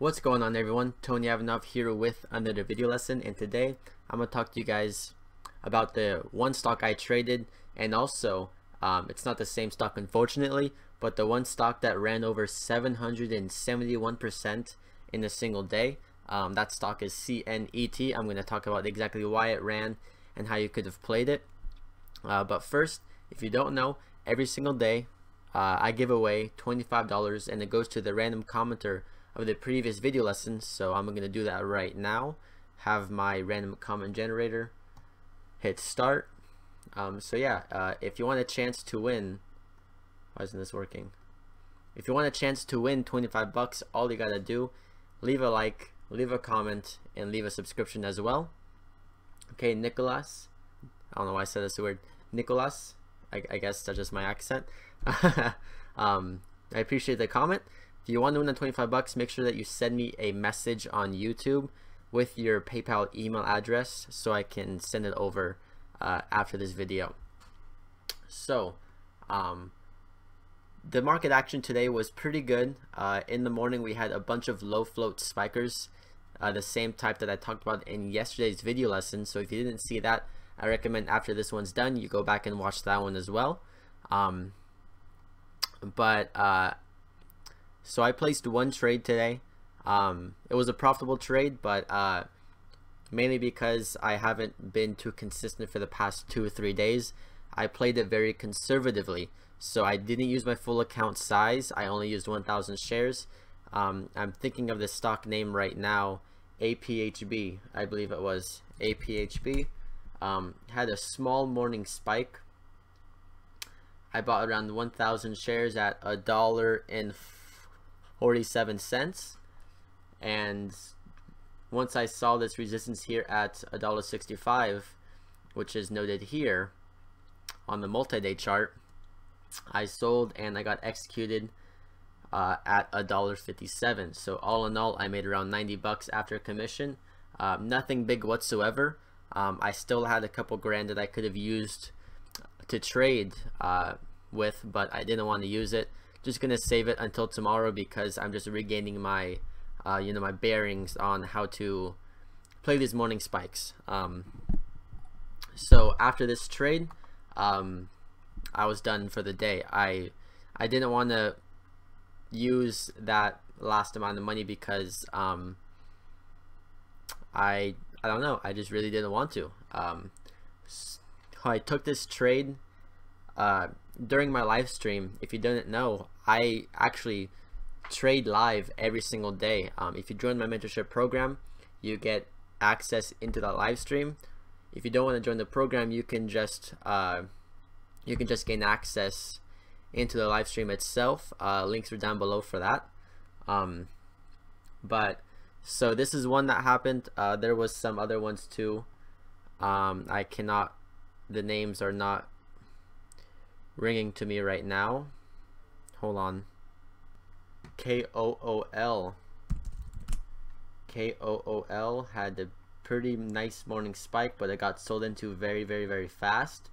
What's going on, everyone? Tony Ivanov here with another video lesson, and today I'm going to talk to you guys about the one stock I traded, and also it's not the same stock unfortunately, but the one stock that ran over 771% in a single day. That stock is CNET. I'm going to talk about exactly why it ran and how you could have played it. But first, if you don't know, every single day I give away $25 and it goes to the random commenter of the previous video lesson. So I'm going to do that right now. Have my random comment generator, hit start. So yeah, if you want a chance to win, why isn't this working? If you want a chance to win 25 bucks, all you gotta do, leave a like, leave a comment, and leave a subscription as well. Okay, Nicholas, I don't know why I said this word, Nicholas, I guess that's just my accent. I appreciate the comment. If you want to win the 25 bucks, make sure that you send me a message on YouTube with your PayPal email address so I can send it over after this video. So the market action today was pretty good. In the morning we had a bunch of low float spikers, the same type that I talked about in yesterday's video lesson. So if you didn't see that, I recommend after this one's done you go back and watch that one as well. So I placed one trade today. It was a profitable trade, but mainly because I haven't been too consistent for the past 2 or 3 days, I played it very conservatively. So I didn't use my full account size. I only used 1,000 shares. I'm thinking of the stock name right now, APHB, I believe it was APHB. Had a small morning spike. I bought around 1,000 shares at $1.47, and once I saw this resistance here at $1.65, which is noted here on the multi-day chart, I sold and I got executed at $1.57. So all in all, I made around 90 bucks after commission. Nothing big whatsoever. I still had a couple grand that I could have used to trade with, but I didn't want to use it. Just gonna save it until tomorrow because I'm just regaining my my bearings on how to play these morning spikes. So after this trade, I was done for the day. I didn't want to use that last amount of money because I don't know, I just really didn't want to. I took this trade during my live stream. If you didn't know, I actually trade live every single day. If you join my mentorship program, you get access into that live stream. If you don't want to join the program, you can just gain access into the live stream itself. Links are down below for that. But so this is one that happened. There was some other ones too. I cannot, the names are not ringing to me right now. Hold on. KOOL had a pretty nice morning spike, but it got sold into very fast.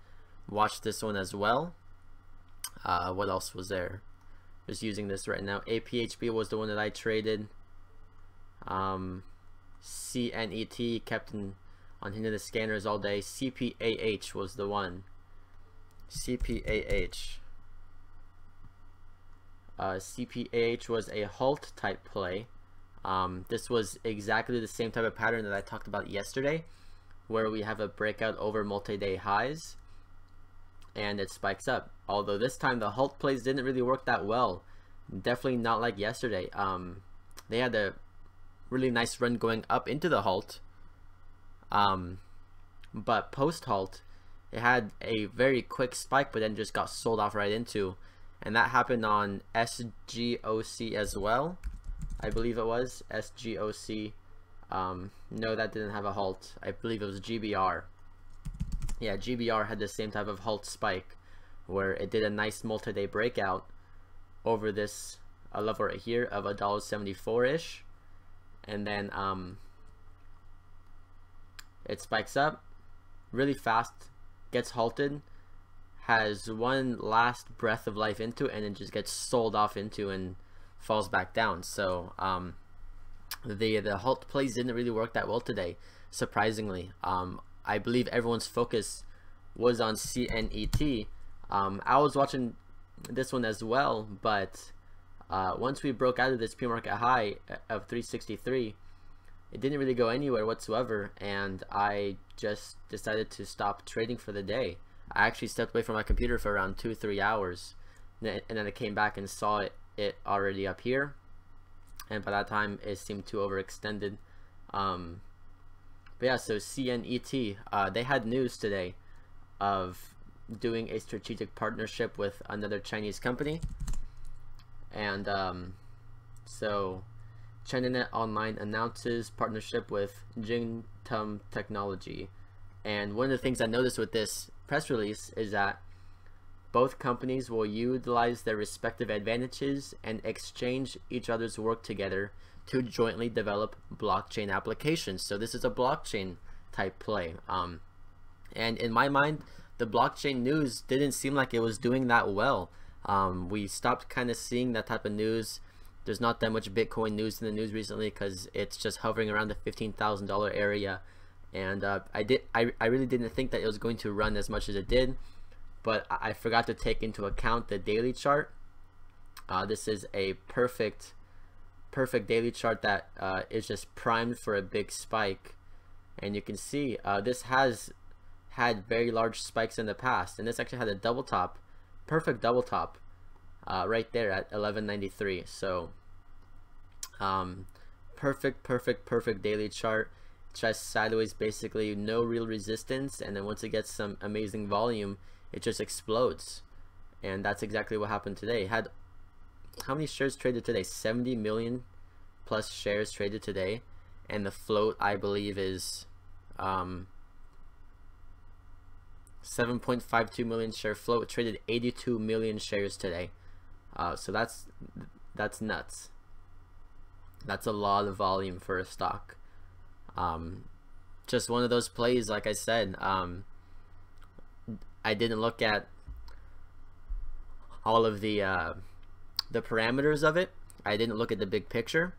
Watch this one as well. What else was there? Just using this right now. APHB was the one that I traded. CNET kept on hitting the scanners all day. CPAH was the one. CPAH. CPAH was a halt type play. This was exactly the same type of pattern that I talked about yesterday, where we have a breakout over multi-day highs and it spikes up. Although this time the halt plays didn't really work that well. Definitely not like yesterday. They had a really nice run going up into the halt, but post halt it had a very quick spike, but then just got sold off right into, and that happened on SGOC as well. I believe it was SGOC. No, that didn't have a halt. I believe it was GBR. Yeah, GBR had the same type of halt spike where it did a nice multi-day breakout over this level right here of $1.74 ish, and then it spikes up really fast, gets halted, has one last breath of life into it, and then just gets sold off into and falls back down. So the halt plays didn't really work that well today, surprisingly. I believe everyone's focus was on CNET. I was watching this one as well, but once we broke out of this pre-market high of 363, it didn't really go anywhere whatsoever, and I just decided to stop trading for the day. I actually stepped away from my computer for around 2-3 hours, and then I came back and saw it already up here, and by that time it seemed too overextended. But yeah, so CNET, they had news today of doing a strategic partnership with another Chinese company, and so ChinaNet Online announces partnership with Jingtum Technology. And one of the things I noticed with this press release is that both companies will utilize their respective advantages and exchange each other's work together to jointly develop blockchain applications. So this is a blockchain type play. And in my mind, the blockchain news didn't seem like it was doing that well. We stopped kind of seeing that type of news. There's not that much Bitcoin news in the news recently because it's just hovering around the $15,000 area, and I really didn't think that it was going to run as much as it did, but I forgot to take into account the daily chart. This is a perfect daily chart that is just primed for a big spike, and you can see this has had very large spikes in the past, and this actually had a double top, perfect double top right there at 1193. So perfect daily chart, just sideways, basically no real resistance, and then once it gets some amazing volume, it just explodes. And that's exactly what happened today. It had how many shares traded today? 70 million plus shares traded today, and the float I believe is 7.52 million share float. It traded 82 million shares today. So that's nuts. That's a lot of volume for a stock. Just one of those plays, like I said. I didn't look at all of the parameters of it. I didn't look at the big picture,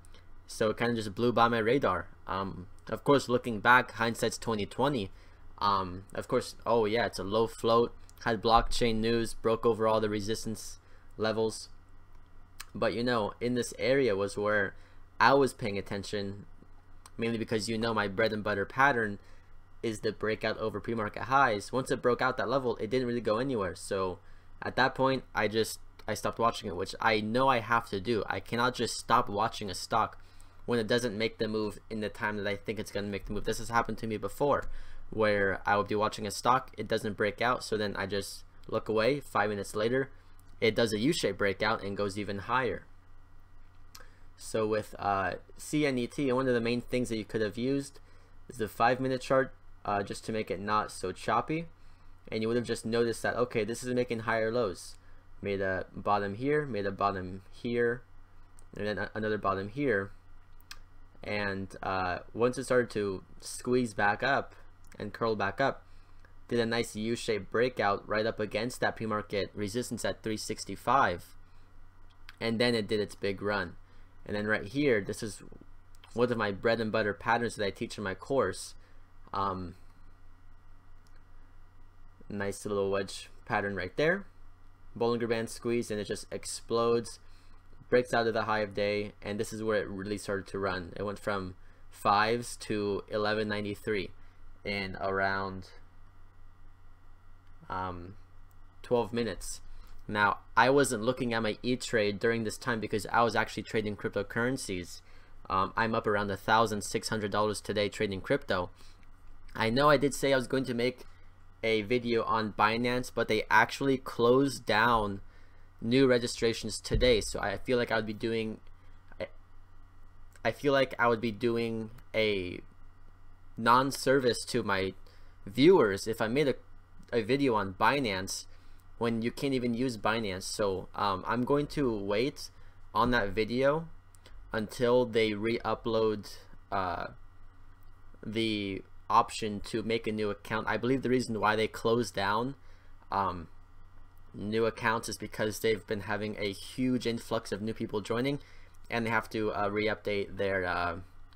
so it kind of just blew by my radar. Of course, looking back, hindsight's 2020. Of course, oh yeah, it's a low float, had blockchain news, broke over all the resistance levels, but you know, in this area was where I was paying attention, mainly because, you know, my bread and butter pattern is the breakout over pre-market highs. Once it broke out that level, it didn't really go anywhere. So at that point, I stopped watching it, which I know I have to do. I cannot just stop watching a stock when it doesn't make the move in the time that I think it's going to make the move. This has happened to me before, where I would be watching a stock, it doesn't break out, so then I just look away. 5 minutes later, it does a U-shaped breakout and goes even higher. So with CNET, one of the main things that you could have used is the 5-minute chart, just to make it not so choppy, and you would have just noticed that, okay, this is making higher lows, made a bottom here, made a bottom here, and then another bottom here, and once it started to squeeze back up and curl back up, did a nice U-shaped breakout right up against that pre-market resistance at 365, and then it did its big run. And then right here, this is one of my bread and butter patterns that I teach in my course. Nice little wedge pattern right there, Bollinger Band squeeze, and it just explodes, breaks out of the high of day, and this is where it really started to run. It went from 5s to 1193 in around 12 minutes. Now, I wasn't looking at my E-Trade during this time because I was actually trading cryptocurrencies. I'm up around $1,600 today trading crypto. I know I did say I was going to make a video on Binance, but they actually closed down new registrations today, so I feel like I would be doing a non-service to my viewers if I made a video on Binance when you can't even use Binance. So I'm going to wait on that video until they re-upload the option to make a new account. I believe the reason why they closed down new accounts is because they've been having a huge influx of new people joining, and they have to re-update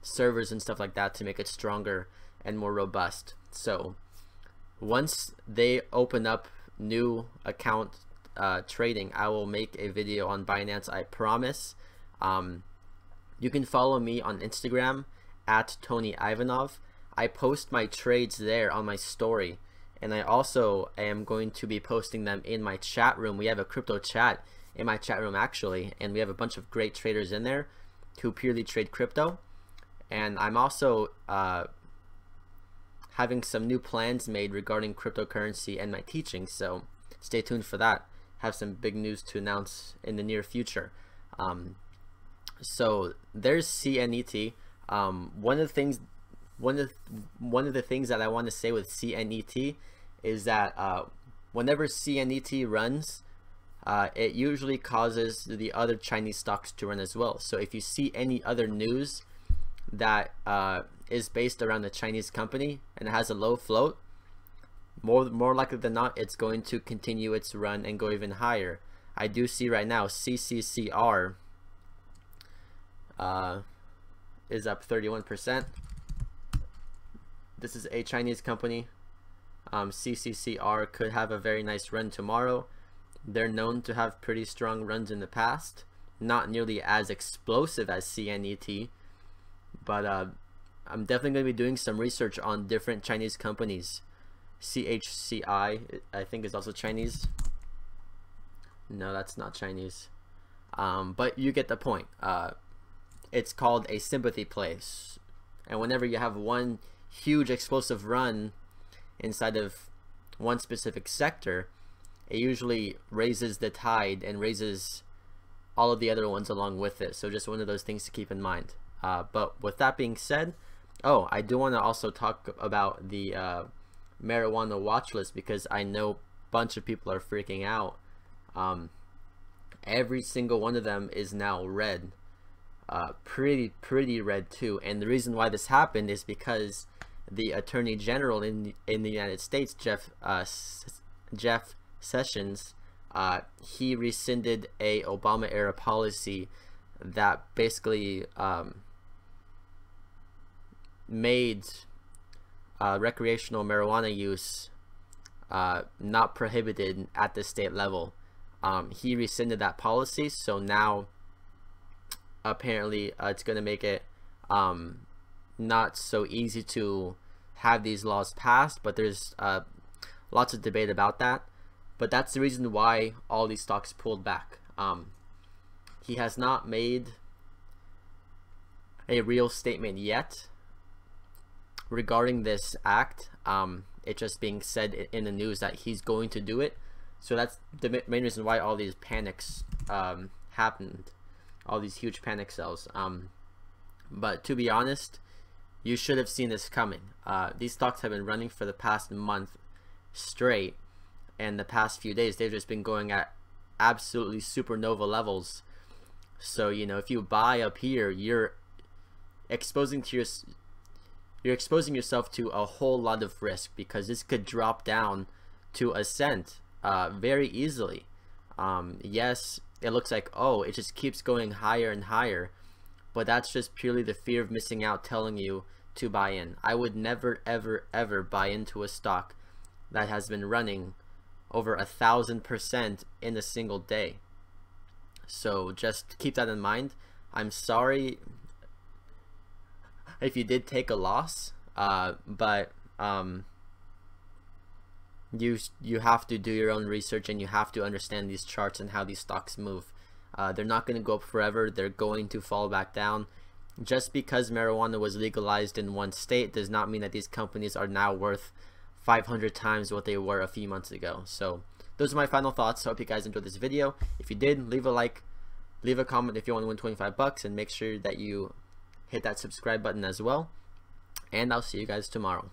servers and stuff like that to make it stronger and more robust. So once they open up new account trading, I will make a video on Binance, I promise. You can follow me on Instagram at Tony Ivanov. I post my trades there on my story, and I also am going to be posting them in my chat room. We have a crypto chat in my chat room actually, and we have a bunch of great traders in there who purely trade crypto. And I'm also having some new plans made regarding cryptocurrency and my teaching, so stay tuned for that. Have some big news to announce in the near future. So there's CNET. One of the things that I want to say with CNET is that whenever CNET runs, it usually causes the other Chinese stocks to run as well. So if you see any other news that is based around a Chinese company and it has a low float, more likely than not, it's going to continue its run and go even higher. I do see right now CCCR is up 31%. This is a Chinese company. CCCR could have a very nice run tomorrow. They're known to have pretty strong runs in the past, not nearly as explosive as CNET, but I'm definitely going to be doing some research on different Chinese companies. CHCI, I think, is also Chinese. No, that's not Chinese. But you get the point. It's called a sympathy place, and whenever you have one huge explosive run inside of one specific sector, it usually raises the tide and raises all of the other ones along with it. So just one of those things to keep in mind. But with that being said, I do want to also talk about the marijuana watch list, because I know a bunch of people are freaking out. Every single one of them is now red, pretty red too. And the reason why this happened is because the Attorney General in the United States, Jeff Sessions, he rescinded a Obama era policy that basically made recreational marijuana use not prohibited at the state level. He rescinded that policy, so now apparently it's going to make it not so easy to have these laws passed, but there's lots of debate about that. But that's the reason why all these stocks pulled back. He has not made a real statement yet regarding this act. It's just being said in the news that he's going to do it. So that's the main reason why all these panics happened, all these huge panic sells. But to be honest, you should have seen this coming. These stocks have been running for the past month straight, and the past few days they've just been going at absolutely supernova levels. So you know, if you buy up here, you're exposing yourself to a whole lot of risk, because this could drop down to a cent very easily. Yes, it looks like, oh, it just keeps going higher and higher, but that's just purely the fear of missing out telling you to buy in. I would never ever buy into a stock that has been running over 1,000% in a single day. So just keep that in mind. I'm sorry if you did take a loss, but you have to do your own research, and you have to understand these charts and how these stocks move. They're not going to go up forever. They're going to fall back down. Just because marijuana was legalized in one state does not mean that these companies are now worth 500 times what they were a few months ago. So those are my final thoughts. I hope you guys enjoyed this video. If you did, leave a like, leave a comment if you want to win 25 bucks, and make sure that you hit that subscribe button as well. And I'll see you guys tomorrow.